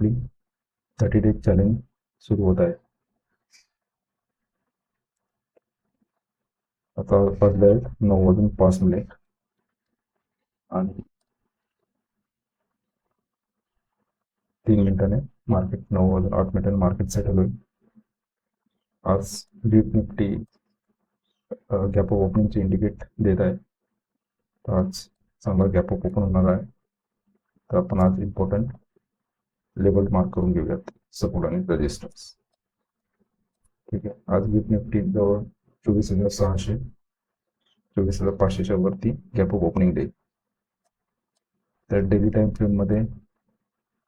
आपली 30 days challenge सुरू होत आहे. आता वाजले आहेत 9:05 आणि 3 मिनिटाने मार्केट 9:08 मार्केट सेटल होईल. आज डीप निफ्टी गॅप ऑफ ओपनिंगचे इंडिकेट देत आहे. तर आज चांगला गॅप ऑफ ओपन होणार आहे. तर आपण आज इम्पॉर्टंट लेवल मार्क करून घेऊयात, सपोर्ट आणि रेजिस्टन्स. ठीक आहे. आज डीप निफ्टी जवळ 24,600 24,500च्या वरती गॅप ऑफ ओपनिंग देईल. तर डेली टाइम फ्रेममध्ये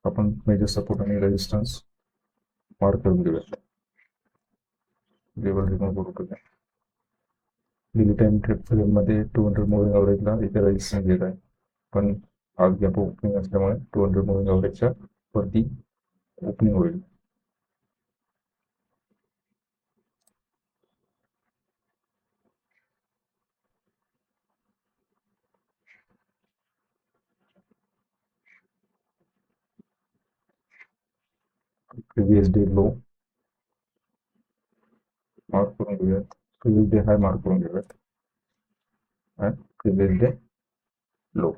आपण मेजर सपोर्ट आणि रेजिस्टन्स मार्क करून घेऊयात. लेवल रिमूव्ह करू करूया. डेली टाइम फ्रेममध्ये 200 मुव्हिंग ॲव्हरेजला इथे रेजिस्टन्स देत आहे, पण आज गॅप ऑफ ओपनिंग असल्यामुळे 200 मुव्हिंग ॲव्हरेजच्या वरती ओपनिंग होईल. प्रिव्हियस डे लो मार्क करून घेऊयात, प्रिव्हियस डे हाय मार्क करून घेऊयात आणि प्रिव्हियस डे लो.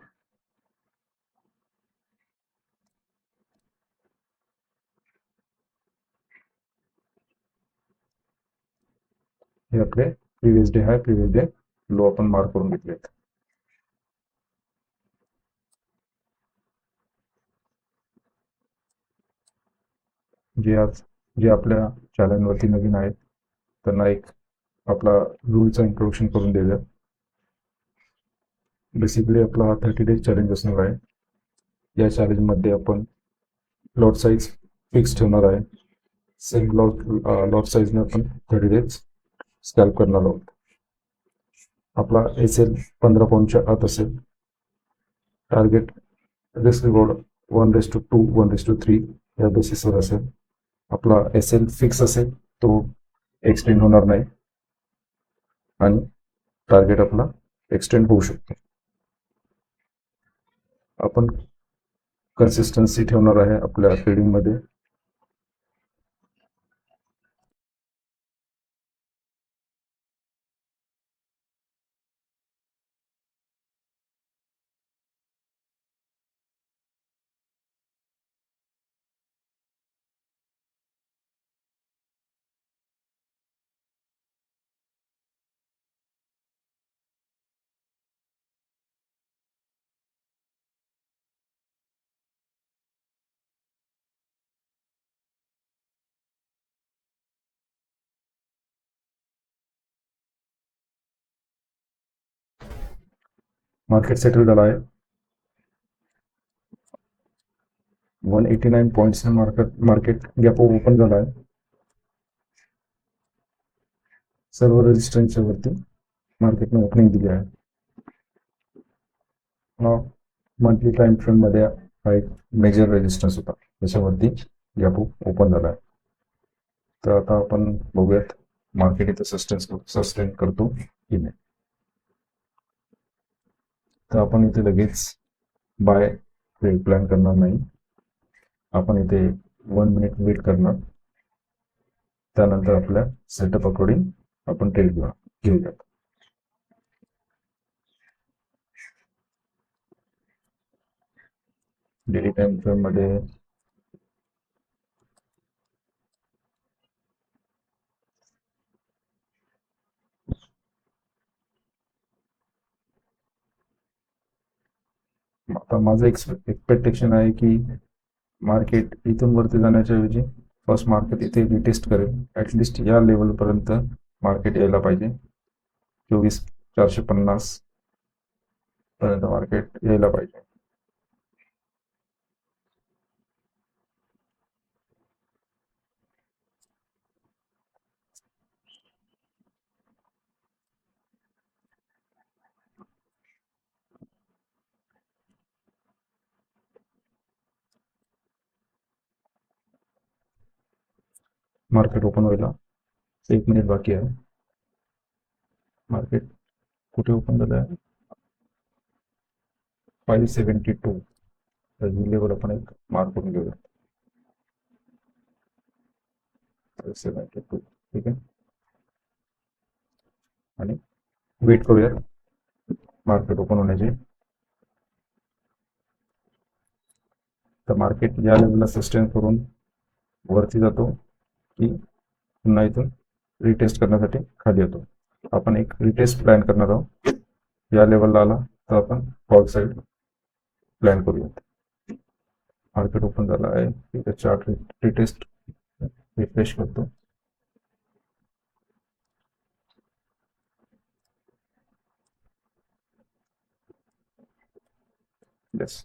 हे आपले प्रिव्हियस डे हाय प्रिव्हियस डे लो आपण मार्क करून घेतलेत. जे आपल्या चॅनलवरती नवीन आहेत त्यांना एक आपला रूलचा इंट्रोडक्शन करून देऊया. बेसिकली आपला हा 30 डेज चॅलेंज असणार आहे. या चॅलेंजमध्ये आपण लॉट साईज फिक्स ठेवणार आहे. सेम लॉट साईजने आपण 30 डेज स्कॅल्प करणार आहोत. आपला एसएल 15 पॉईंटच्या आत असेल. टार्गेट रिस्क रिवॉर्ड 1:2 1:3 या बेसिसवर असेल. आपला एसएल फिक्स असेल, तो एक्सटेंड होणार नाही आणि टार्गेट आपला एक्सटेंड होऊ शकतो. आपण कन्सिस्टन्सी ठेवणार आहे आपल्या ट्रेडिंगमध्ये. मार्केट सेटल झाला आहे. 189 पॉईंट्स मार्केट गॅप ओपन झाला आहे. सर्व रेजिस्टन्सच्या वरती मार्केटने ओपनिंग दिली आहे. मंथली टाइम फ्रेम मध्ये हा एक मेजर रेजिस्टन्स होता, त्याच्यावरती गॅप ओपन झाला आहे. तर आता आपण बघूयात मार्केट इथे सस्टेन करतो की नाही. तर आपण इथे लगेच बाय ट्रेड प्लॅन करणार नाही. आपण इथे 1 मिनिट वेट करणार. त्यानंतर आपल्या सेटअप अकॉर्डिंग आपण ट्रेड घेऊयात. डेली टाइम फ्रेम मध्ये आता माझं एक्सपेक्टेशन आहे की मार्केट इथून वरती जाण्याच्या ऐवजी फर्स्ट मार्केट इथे रिटेस्ट करेल. ॲटलिस्ट या लेवलपर्यंत मार्केट यायला पाहिजे. 24,450 पर्यंत मार्केट यायला पाहिजे. मार्केट ओपन व्हायला 1 मिनिट बाकी आहे. मार्केट कुठे ओपन झालं आहे? 572. तर ही लेवल आपण एक मार्क करून घेऊया. 72 ठीक आहे. आणि वेट करूयात मार्केट ओपन होण्याची. तर मार्केट या लेवलला सस्टेन करून वरती जातो की पुन्हा इथून रिटेस्ट करण्यासाठी खाली येतो. आपण एक रिटेस्ट प्लॅन करणार आहोत. या लेवलला आला तर आपण कॉल साईड प्लॅन करूयात. मार्केट ओपन झाला आहे, चार्ट रिटेस्ट रिफ्रेश करतो. येस,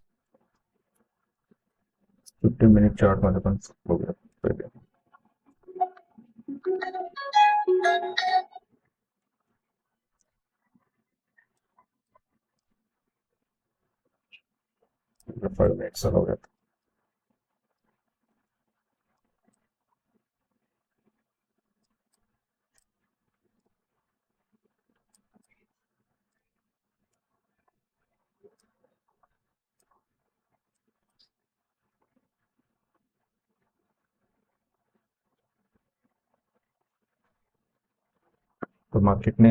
15 मिनिट चार्ट मध्ये पण बघूया पहिले. फाइव मिनिट्स लावूयात. तर मार्केटने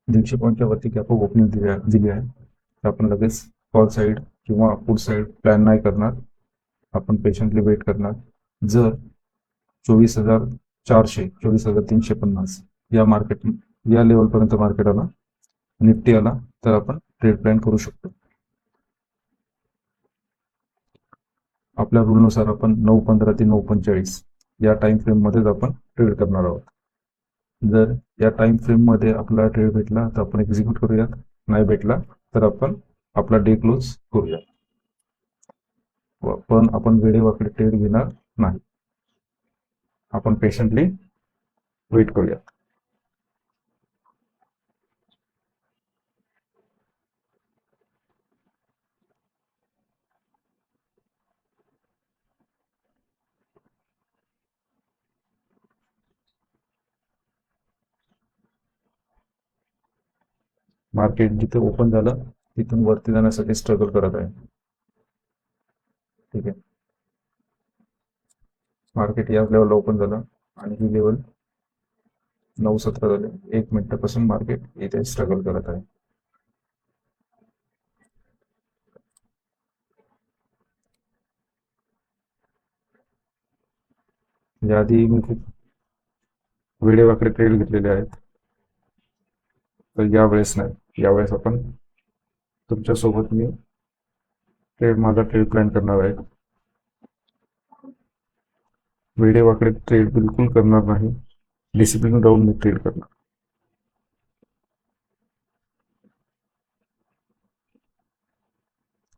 150 पॉईंटच्या वरती गॅप ऑफ ओपनिंग दिली आहे. तर आपण लगेच कॉल साईड किंवा पुट साईड प्लॅन नाही करणार. आपण पेशंटली वेट करणार. जर 24,400 24,350 या लेवलपर्यंत मार्केट आला, निफ्टी आला, तर आपण ट्रेड प्लॅन करू शकतो. आपल्या रूलनुसार आपण 9:15 ते 9:45 या टाइम फ्रेम मध्येच आपण ट्रेड करणार आहोत. जर या टाइम फ्रेम मध्ये आपला ट्रेड भेटला तर आपण एक्झिक्यूट करूयात, नाही भेटला तर आपण आपला डे क्लोज करूयात. पण आपण वेळेवाकडे ट्रेड घेणार नाही. आपण पेशंटली वेट करूयात. मार्केट जिथे ओपन झालं तिथून वरती जाण्यासाठी स्ट्रगल करत आहे. ठीक आहे, मार्केट या लेवलला ओपन झालं आणि ही लेवल 9:17 झाले. 1 मिनिटापासून मार्केट इथे स्ट्रगल करत आहे. याआधी मी खूप वेळेवाकडे ट्रेड घेतलेले आहेत, तर यावेळेस नाही. यावेळेस आपण तुमच्यासोबत मी माझा ट्रेड प्लॅन करणार आहे. वेळेवाकडे ट्रेड बिलकुल करणार नाही. डिसिप्लिन राहून मी ट्रेड करणार.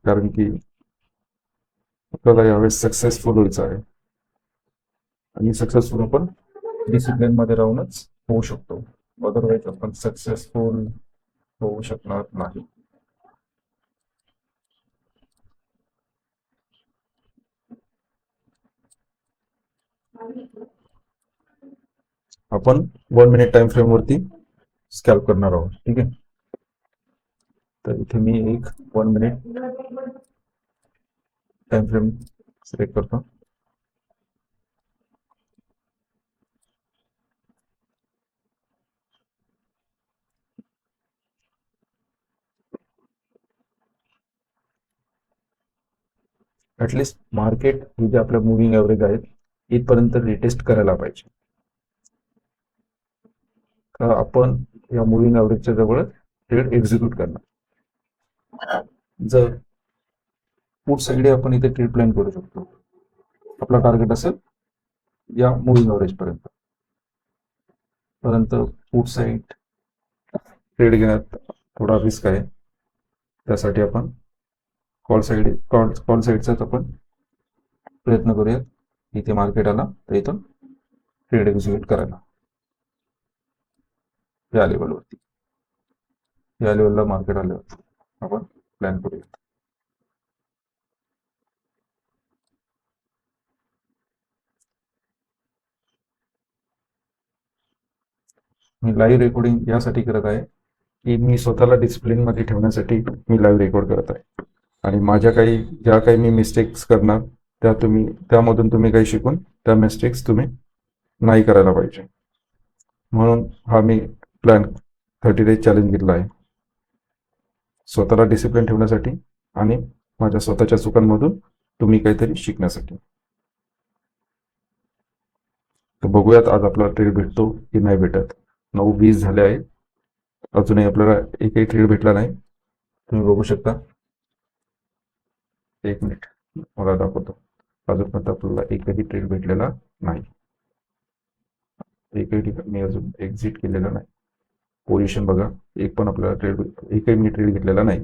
कारण की आपल्याला यावेळेस सक्सेसफुल व्हायचं आहे आणि सक्सेसफुल आपण डिसिप्लिन मध्ये राहूनच होऊ शकतो. अदरवाईज आपण सक्सेसफुल होऊ शकणार नाही. आपण 1 मिनिट टाइम फ्रेम वरती स्कॅल्प करणार आहोत. ठीक आहे, तर इथे मी एक 1 मिनिट टाइम फ्रेम सिलेक्ट करतो. ऍटलिस्ट मार्केट हे जे आपल्या मुव्हिंग ऍव्हरेज आहेत इथपर्यंत रिटेस्ट करायला पाहिजे. का आपण या मुव्हिंग ऍव्हरेजच्या जवळ ट्रेड एक्झिक्यूट करणार. जर पुट साईड आपण इथे ट्रेड प्लॅन करू शकतो. आपला टार्गेट असेल या मुव्हिंग ऍव्हरेज पर्यंत. परंतु पुट साईड ट्रेड घेण्यात थोडा रिस्क आहे. त्यासाठी आपण कॉल साईडचाच आपण प्रयत्न करूयात. इथे मार्केट आला तर इथून ट्रेड एक्झिक्यूट करायला या लेवलवरती. या लेवलला मार्केट आल्यावर आपण प्लॅन करूयात. मी लाईव्ह रेकॉर्डिंग यासाठी करत आहे की मी स्वतःला डिसिप्लिन मध्ये ठेवण्यासाठी मी लाईव्ह रेकॉर्ड करत आहे. आणि माझ्या ज्या काही मी मिस्टेक्स करणार त्यामधून तुम्ही काही शिकून त्या मिस्टेक्स तुम्ही नाही करायला पाहिजे. म्हणून हा मी प्लॅन 30 डेज चॅलेंज घेतला आहे, स्वतःला डिसिप्लिन ठेवण्यासाठी आणि माझ्या स्वतःच्या चुकांमधून तुम्ही काहीतरी शिकण्यासाठी. तर बघूयात आज आपला ट्रेड भेटतो की नाही भेटत. 9:20 झाले आहे, अजूनही आपल्याला एकही ट्रेड भेटला नाही. तुम्ही बघू शकता. एक मिनिट मला दाखवतो. अजूनपर्यंत आपल्याला एकही ट्रेड भेटलेला नाही. एकही ठिकाणी मी अजून एक्झिट केलेलं नाही. पोझिशन बघा, एक पण आपल्याला ट्रेड, एकही मी ट्रेड घेतलेला नाही.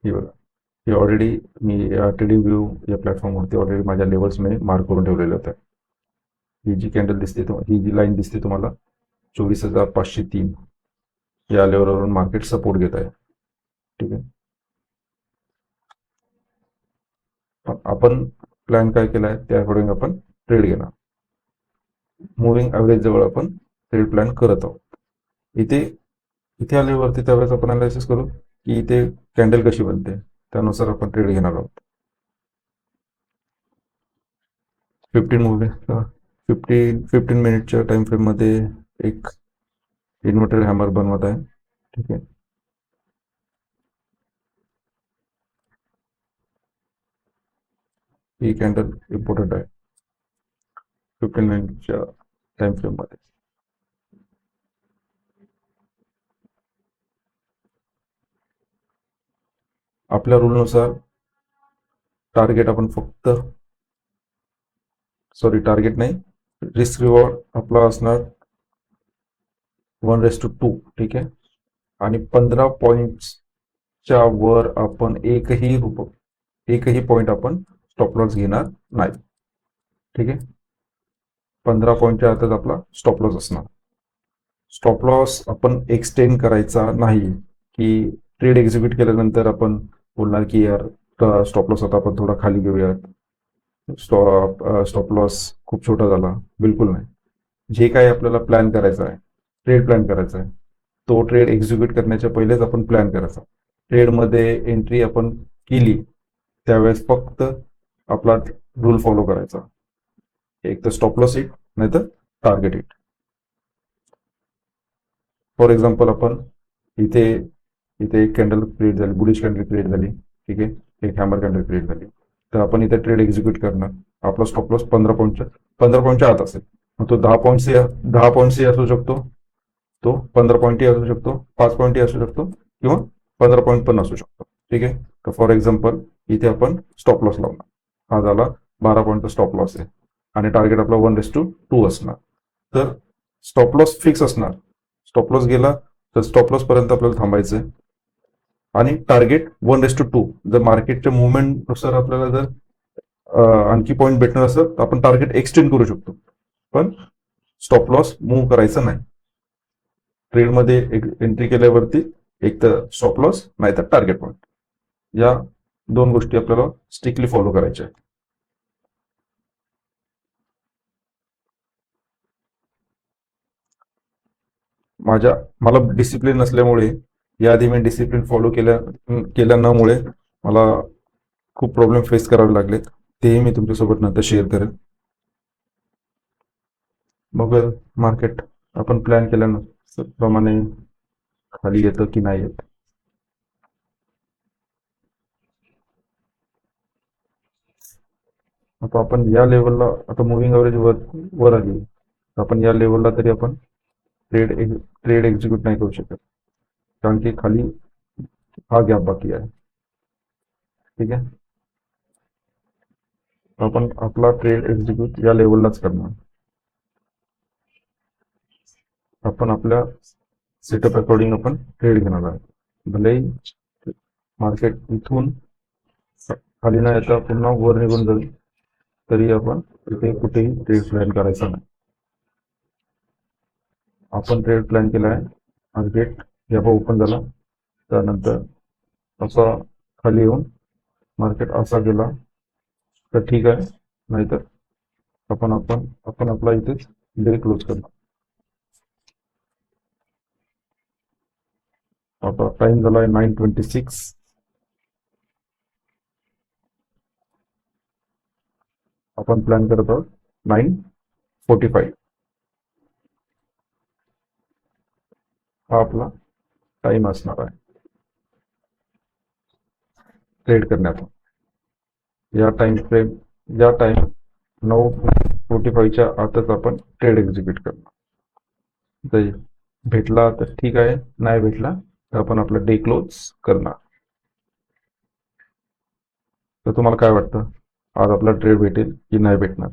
हे बघा, हे ऑलरेडी मी या ट्रेडिंग व्यू या प्लॅटफॉर्मवरती ऑलरेडी माझ्या लेवल्स मी मार्क करून ठेवलेले होते. ही जी कॅन्डल दिसते, ही जी लाईन दिसते तुम्हाला 24,503 या लेवलवरून मार्केट सपोर्ट घेत आहे. ठीक आहे. आपण प्लॅन काय केला आहे त्या अकॉर्डिंग आपण ट्रेड घेणार. मुव्हिंग ॲव्हरेज जवळ आपण ट्रेड प्लॅन करत आहोत. इथे इथे आल्यावरती त्यावेळेस आपण अनालिसिस करू की इथे कॅन्डल कशी बनते, त्यानुसार आपण ट्रेड घेणार आहोत. 15 मिनिटच्या टाइम फ्रेममध्ये एक इन्व्हर्टेड हॅमर बनवत आहे. ठीक आहे. ही कॅन्डल इम्पॉर्टंट आहे 15 मिनिटच्या टाइम फ्रेममध्ये. आपल्या रूलनुसार टार्गेट आपण फक्त, सॉरी टार्गेट नाही, रिस्क रिवॉर्ड आपला असणार 1:2. ठीक आहे. आणि 15 पॉईंटच्या वर आपण एकही पॉईंट आपण स्टॉप लॉस घेणार नाही. ठीक आहे. 15 पॉईंटच्या आतच आपला स्टॉप लॉस असणार. स्टॉप लॉस आपण एक्सटेंड करायचा नाही की ट्रेड एक्झिक्यूट केल्यानंतर आपण बोलणार की यार स्टॉप लॉस आता आपण थोडा खाली घेऊयात, स्टॉप लॉस खूप छोटा झाला. बिलकुल नाही. जे काही आपल्याला प्लॅन करायचा आहे, ट्रेड प्लॅन करायचा आहे, तो ट्रेड एक्झिक्यूट करण्याच्या पहिलेच आपण प्लॅन करायचा. ट्रेडमध्ये एंट्री आपण केली त्यावेळेस फक्त आपला रूल फॉलो करायचा, एक तर स्टॉप लॉस हिट नाही तर टार्गेट हिट. फॉर एक्झाम्पल आपण इथे इथे एक कॅन्डल क्रिएट झाली, बुलिश कॅन्डल क्रिएट झाली. ठीक आहे. एक हॅमर कॅन्डल क्रिएट झाली, तर आपण इथे ट्रेड एक्झिक्यूट करणार. आपला स्टॉप लॉस 15 पॉईंटच्या आत असेल. मग तो 10 पॉईंट्सही असू शकतो, तो 15 पॉईंटही असू शकतो, 5 पॉईंटही असू शकतो, किंवा 15 पॉईंट पण असू शकतो. ठीक आहे. तर फॉर एक्झाम्पल इथे आपण स्टॉप लॉस लावणार. हा झाला 12 पॉईंटचा स्टॉप लॉस आहे आणि टार्गेट आपला 1:2 असणार. तर स्टॉप लॉस फिक्स असणार. स्टॉप लॉस गेला तर स्टॉप लॉस पर्यंत आपल्याला थांबायचं आहे. आणि टार्गेट 1:2. जर मार्केटच्या मुवमेंटनुसार आपल्याला जर आणखी पॉईंट भेटणार असेल तर आपण टार्गेट एक्सटेंड करू शकतो, पण स्टॉप लॉस मूव्ह करायचा नाही. ट्रेडमध्ये एंट्री केल्यावरती एक तर स्टॉप लॉस नाही तर टार्गेट पॉईंट, या दोन गोष्टी आपल्याला स्ट्रिक्टली फॉलो करायच्या आहेत. मला डिसिप्लिन नसल्यामुळे, याआधी मी डिसिप्लिन फॉलो केल्या नमुळे मला खूप प्रॉब्लेम फेस करावे लागलेत. तेही मी तुमच्यासोबत नंतर शेअर करेन. मग मार्केट आपण प्लॅन केल्याप्रमाणे खाली येतं की नाही येत. आता आपण या लेवलला, आता मुव्हिंग ॲव्हरेज वर आली, आपण या लेवलला तरी आपण ट्रेड एक्झिक्यूट नाही करू शकत, कारण की खाली हा गॅप बाकी आहे. ठीक आहे. आपण आपला ट्रेड एक्झिक्यूट या लेवललाच करणार. आपण आपल्या सेटअप अकॉर्डिंग आपण ट्रेड घेणार आहे. भलेही मार्केट इथून खाली न येता पुन्हा वर निघून जाईल, तरी आपण इथे कुठेही ट्रेड प्लॅन करायचा नाही. आपण ट्रेड प्लॅन केला आहे, मार्केट जेव्हा ओपन झाला त्यानंतर असा खाली येऊन मार्केट असा गेला तर ठीक आहे, नाहीतर आपण आपला इथेच डे क्लोज करणार. आता टाइम झाला आहे 9:26. आपण प्लॅन करत आहोत 9:45 हा आपला टाइम असणार आहे ट्रेड करण्याचा. या टाइम 9:45च्या आतच आपण ट्रेड एक्झिक्यूट करणार. जर भेटला तर ठीक आहे, नाही भेटला तर आपण आपला डे क्लोज करणार. तर तुम्हाला काय वाटतं, आज आपला ट्रेड भेटेल की नाही भेटणार?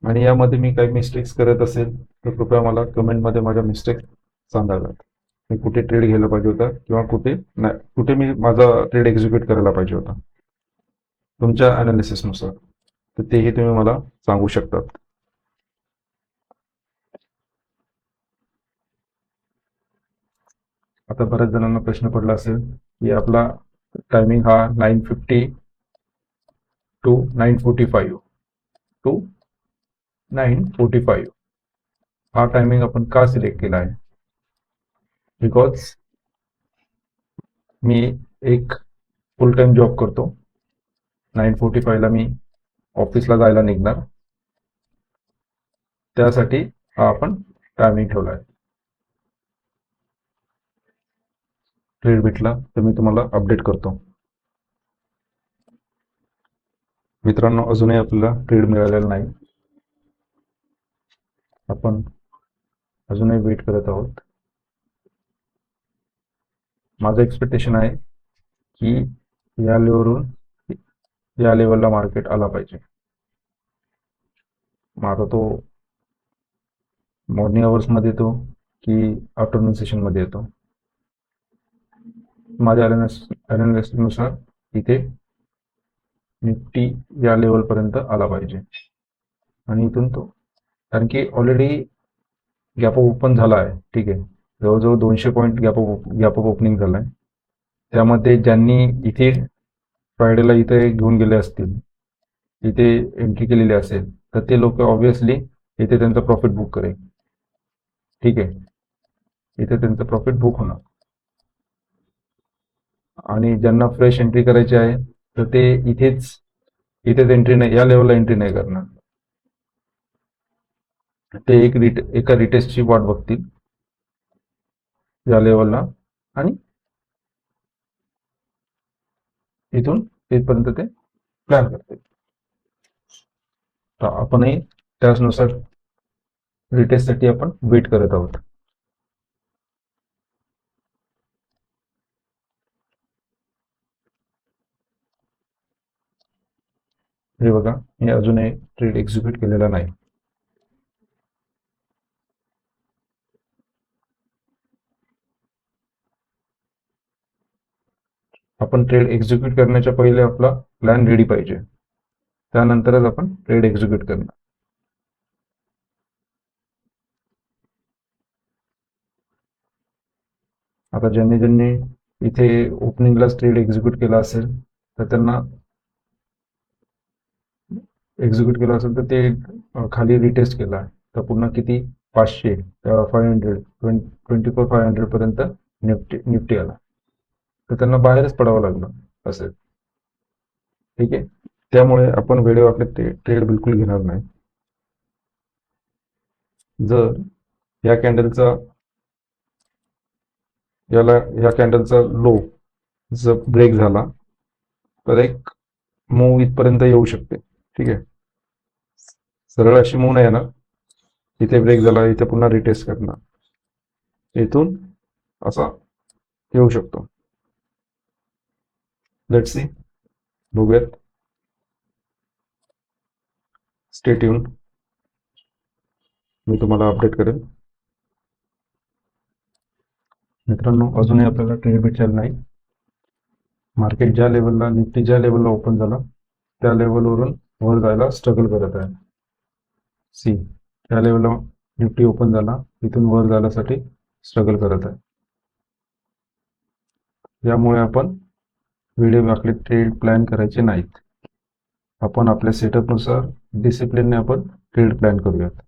आणि यामध्ये मी काही मिस्टेक्स करत असेल तर कृपया मला कमेंटमध्ये माझ्या मिस्टेक्स सांगाव्यात. मी कुठे ट्रेड घ्यायला पाहिजे होता किंवा कुठे मी माझा ट्रेड एक्झिक्यूट करायला पाहिजे होता तुमच्या अनालिसिसनुसार, तर तेही तुम्ही मला सांगू शकतात. आता बऱ्याच जणांना प्रश्न पडला असेल की आपला टायमिंग हा 9:50 टू 9:45 टू 9:45 हा टायमिंग आपण का सिलेक्ट केला आहे? बिकॉज मी एक फुल टाइम जॉब करतो. 9:45ला मी ऑफिसला जायला निघणार, त्यासाठी हा आपण टायमिंग ठेवला आहे. ट्रेड भेटला तर मी तुम्हाला अपडेट करतो. मित्रांनो, अजूनही आपल्याला ट्रेड मिळालेला नाही. आपण अजूनही वेट करत आहोत. माझं एक्सपेक्टेशन आहे की या लेवलवरून या लेवलला मार्केट आला पाहिजे. मग आता तो मॉर्निंग अवर्समध्ये येतो की आफ्टरनून सेशनमध्ये येतो, माझ्या अनालिसिसनुसार इथे निफ्टी या लेवलपर्यंत आला पाहिजे. आणि इथून तो, कारण की ऑलरेडी गॅप अप ओपन झाला आहे, ठीक आहे, जवळजवळ 200 पॉईंट गॅप अप ओपनिंग झाला आहे. त्यामध्ये ज्यांनी इथे फ्रायडेला इथे घेऊन गेले असतील, इथे एंट्री केलेली असेल, तर ते लोक ऑब्व्हियसली इथे त्यांचं प्रॉफिट बुक करेल. ठीक आहे, इथे त्यांचं प्रॉफिट बुक होणार. आणि ज्यांना फ्रेश एंट्री करायची आहे तर ते इथेच एंट्री नाही, या लेवलला एंट्री नाही करणार. ते एका रिटेस्टची वाट बघतील या लेवलला आणि इथून तिथपर्यंत ते प्लॅन करतील. तर आपणही त्यानुसार रिटेस्टसाठी आपण वेट करत आहोत. हे बघा, मी अजूनही ट्रेड एक्झिक्यूट केलेला नाही. आपण ट्रेड एक्झिक्यूट करण्याच्या पहिले आपला प्लॅन रेडी पाहिजे, त्यानंतरच आपण ट्रेड एक्झिक्यूट करणार. आता ज्यांनी इथे ओपनिंगलाच ट्रेड एक्झिक्यूट केला असेल तर त्यांना तर ते खाली रिटेस्ट केला तर पुन्हा किती 500 500 24,500 पर्यंत निफ्टी आला, तर त्यांना बाहेरच पडावं लागलं असेल. ठीक आहे, त्यामुळे आपण वेळेवर आपले ट्रेड बिलकुल घेणार नाही. जर या कॅन्डलचा लो जर ब्रेक झाला तर एक मूव इथपर्यंत येऊ शकते. ठीक आहे, सरळ अशी मूव नाही येणार. इथे ब्रेक झाला, इथे पुन्हा रिटेस्ट करणार, इथून असा येऊ शकतो. लेट्स सी, बघूयात. स्टे ट्यून, मी तुम्हाला अपडेट करेन. मित्रांनो, अजूनही आपल्याला ट्रेड भेटलेला नाही. मार्केट निफ्टी ज्या लेवलला ओपन झाला त्या लेवलवरून वर जायला स्ट्रगल करत आहे. सी, त्या लेवलला निफ्टी ओपन झाला, इथून वर जाण्यासाठी स्ट्रगल करत आहे. यामुळे आपण वेळेवर आपले ट्रेड प्लॅन करायचे नाहीत. आपण आपल्या सेटअपनुसार डिसिप्लिनने आपण ट्रेड प्लॅन करूयात.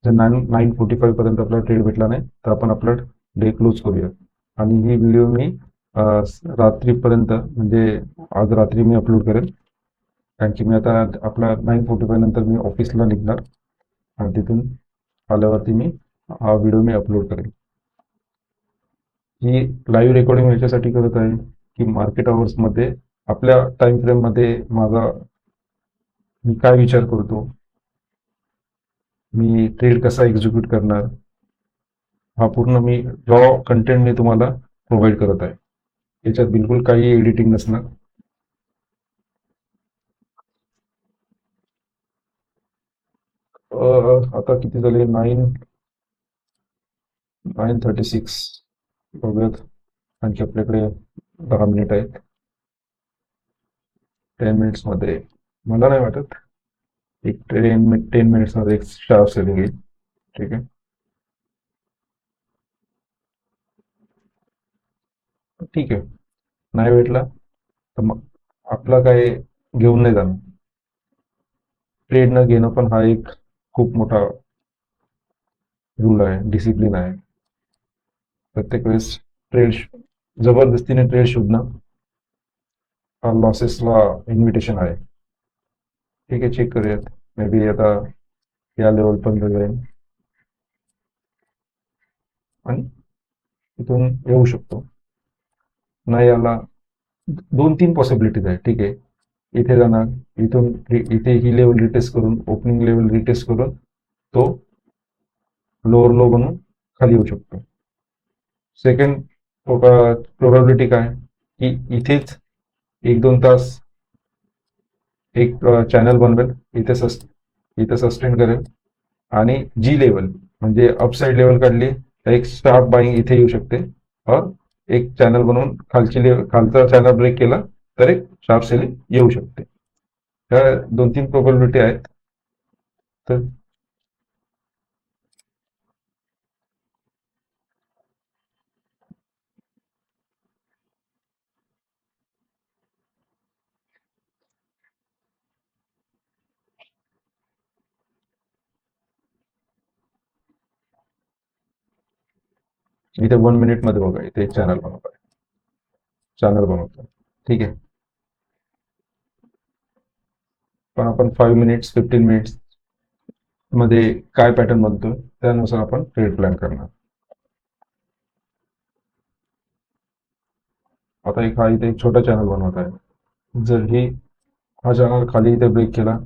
जर 9:45 पर्यंत आपला ट्रेड भेटला नाही तर आपण आपला डे क्लोज करूया. आणि ही व्हिडिओ मी रात्रीपर्यंत म्हणजे आज रात्री मी अपलोड करेन, कारण की मी आता आपला 9:45 नंतर मी ऑफिसला निघणार आणि तिथून आल्यावरती मी हा व्हिडिओ मी अपलोड करेन. ही लाईव्ह रेकॉर्डिंग याच्यासाठी करत आहे की मार्केट अवर्समध्ये आपल्या टाइम फ्रेममध्ये माझा मी काय विचार करतो, मी ट्रेड कसा एक्झिक्यूट करणार, हा पूर्ण मी रॉ कंटेंट मी तुम्हाला प्रोव्हाइड करत आहे. याच्यात बिलकुल काही एडिटिंग नसणार. आता किती झाले? 9:36. बघूयात, आणखी आपल्याकडे 10 मिनिट आहेत. 10 मिनिट्समध्ये मला नाही वाटत एक 10 मिनिट्समध्ये एक शार्प सेलिंग येईल. ठीक आहे, ठीक आहे. नाही भेटला तर मग आपला काय घेऊन नाही जाणार. ट्रेड न घेणं पण हा एक खूप मोठा रूल आहे, डिसिप्लिन आहे. प्रत्येक वेळेस ट्रेड जबरदस्तीने ट्रेड शोधणं हा लॉसेसला इन्व्हिटेशन आहे. ठीक आहे, चेक करूयात. मे बी आता या लेवल पण जाईल आणि इथून येऊ शकतो. नाही आला, 2-3 पॉसिबिलिटीज आहे. ठीक आहे, इथे जाणार, इथून इथे ही लेवल रिटेस्ट करून, ओपनिंग लेवल रिटेस्ट करून तो लोअर लो बनून खाली येऊ शकतो. सेकंड प्रोबॅबिलिटी काय, की इथेच 1-2 तास एक चॅनल बनवेल, इथे सस्टेन करेल आणि जी लेवल म्हणजे अपसाईड लेवल काढली तर एक स्टार्ट बाईंग इथे येऊ शकते. और एक चॅनल बनवून खालचा चॅनल ब्रेक केला तर एक शार्प सेलिंग येऊ शकते. ह्या 2-3 प्रोबॅबिलिटी आहेत. तर इथे 1 मिनिटमध्ये बघा, इथे एक चॅनल बनवतो. ठीक आहे, पण आपण 5 मिनिट्स 15 मिनिट्स मध्ये काय पॅटर्न बनतोय त्यानुसार आपण ट्रेड प्लॅन करणार. आता इथे एक छोटा चॅनल बनवत आहे. जर ही हा चॅनल खाली इथे ब्रेक केला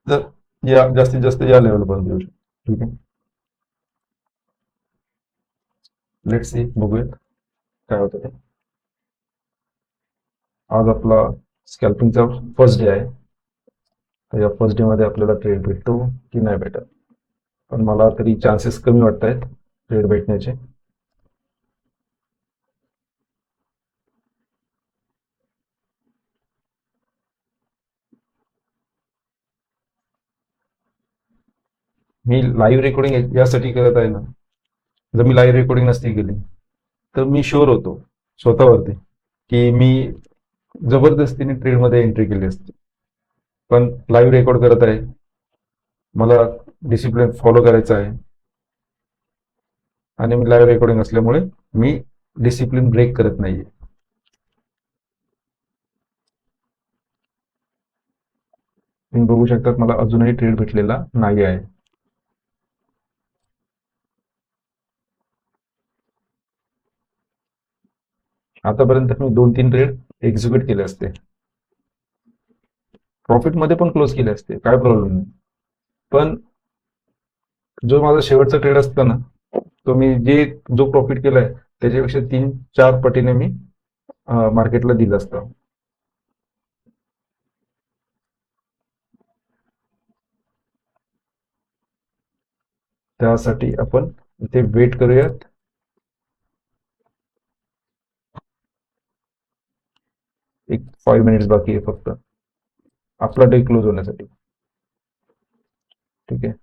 तर या जास्तीत जास्त या लेवल पर्यंत येऊ शकतो. ठीक आहे, लेट्स सी, बघूयात काय होतं ते. आज आपला स्कॅल्पिंगचा फर्स्ट डे आहे. तर या फर्स्ट डे मध्ये आपल्याला ट्रेड भेटतो की नाही भेटत, पण मला तरी चान्सेस कमी वाटत आहेत ट्रेड भेटण्याचे. मी लाईव्ह रेकॉर्डिंग यासाठी करत आहे ना, जर मी लाईव्ह रेकॉर्डिंग नसती केली तर मी शुअर होतो स्वतःवरती की मी जबरदस्तीने ट्रेडमध्ये एंट्री केली असती. पण लाईव्ह रेकॉर्ड करत आहे, मला डिसिप्लिन फॉलो करायचा आहे आणि मी लाईव्ह रेकॉर्डिंग असल्यामुळे मी डिसिप्लिन ब्रेक करत नाहीये. तुम्ही बघू शकतात मला अजूनही ट्रेड भेटलेला नाही आहे. आतापर्यंत मी 2-3 ट्रेड एक्झिक्यूट केले असते, प्रॉफिट मध्ये पण क्लोज केले असते, काय प्रॉब्लेम नाही. पण जो माझा शेवटचा ट्रेड असतो ना, तो मी जो प्रॉफिट केलाय त्याच्यापेक्षा 3-4 पटीने मी मार्केटला दिलं असतं. त्यासाठी आपण इथे वेट करूयात. एक 5 मिनिट्स बाकी आहे फक्त आपला डे क्लोज होण्यासाठी. ठीक आहे,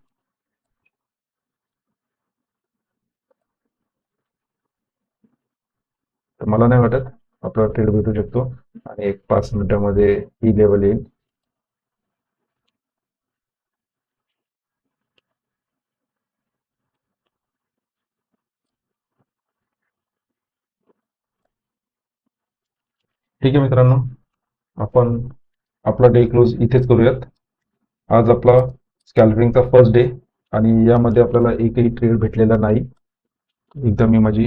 तर मला नाही वाटत आपला ट्रेड भेटू शकतो आणि एक 5 मिनिटामध्ये ही लेवल येईल. ठीक आहे मित्रांनो, आपण आपला डे क्लोज इथेच करूयात. आज आपला स्कॅल्पिंगचा फर्स्ट डे आणि यामध्ये आपल्याला एकही ट्रेड भेटलेला नाही. एकदा मी माझी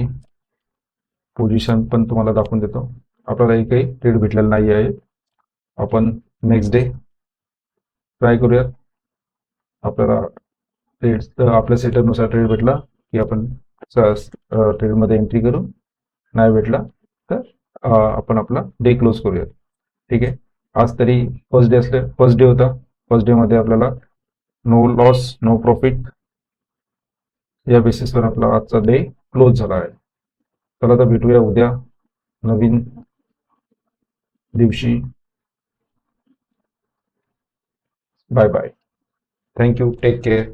पोझिशन पण तुम्हाला दाखवून देतो. आपल्याला एकही ट्रेड भेटलेला नाही आहे. आपण नेक्स्ट डे ट्राय करूयात. आपल्याला ट्रेड आपल्या सेटअपनुसार ट्रेड भेटला की आपण ट्रेडमध्ये एंट्री करू, नाही भेटला तर आपण आपला डे क्लोज करूयात. ठीक आहे, आज तरी फर्स्ट डे होता. फर्स्ट डेमध्ये आपल्याला नो लॉस नो प्रॉफिट या बेसिसवर आपला आजचा डे क्लोज झाला आहे. चला तर भेटूया उद्या नवीन दिवशी. Bye bye. Thank you. Take care.